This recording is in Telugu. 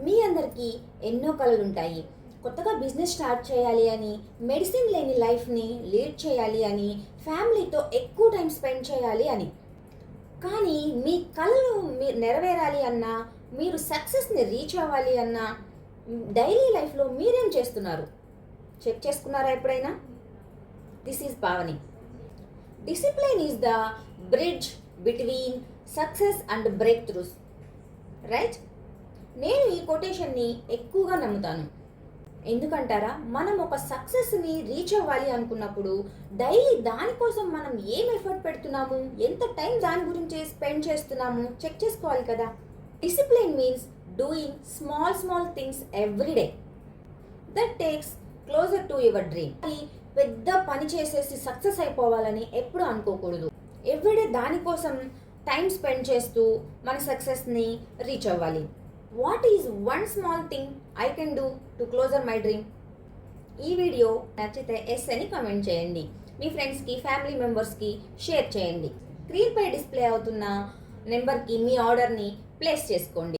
మీ అందరికీ ఎన్నో కలలు ఉంటాయి. కొత్తగా బిజినెస్ స్టార్ట్ చేయాలి అని, మెడిసిన్ లేని లైఫ్ని లీడ్ చేయాలి అని, ఫ్యామిలీతో ఎక్కువ టైం స్పెండ్ చేయాలి అని. కానీ మీ కళలు మీరు నెరవేరాలి అన్నా, మీరు సక్సెస్ని రీచ్ అవ్వాలి అన్నా, డైలీ లైఫ్లో మీరేం చేస్తున్నారు చెక్ చేసుకున్నారా ఎప్పుడైనా? This is Pavani. Discipline is the bridge between success and break throughs, right? నేను ఈ కొటేషన్ని ఎక్కువగా నమ్ముతాను. ఎందుకంటారా, మనం ఒక సక్సెస్ని రీచ్ అవ్వాలి అనుకున్నప్పుడు డైలీ దానికోసం మనం ఏం ఎఫర్ట్ పెడుతున్నాము, ఎంత టైం దాని గురించి స్పెండ్ చేస్తున్నాము చెక్ చేసుకోవాలి కదా. Discipline means doing small things every day that takes closer to your dream. పెద్ద పని చేసేసి సక్సెస్ అయిపోవాలని ఎప్పుడు అనుకోకూడదు. ఎవ్రీడే దానికోసం టైం స్పెండ్ చేస్తూ మన సక్సెస్ని రీచ్ అవ్వాలి. What is one small thing I can do to closer my dream? ఈ వీడియో నచ్చితే ఎస్ అని కామెంట్ చేయండి. మీ ఫ్రెండ్స్కి, ఫ్యామిలీ మెంబర్స్కి షేర్ చేయండి. స్క్రీన్పై డిస్ప్లే అవుతున్న నెంబర్కి మీ ఆర్డర్ని ప్లేస్ చేసుకోండి.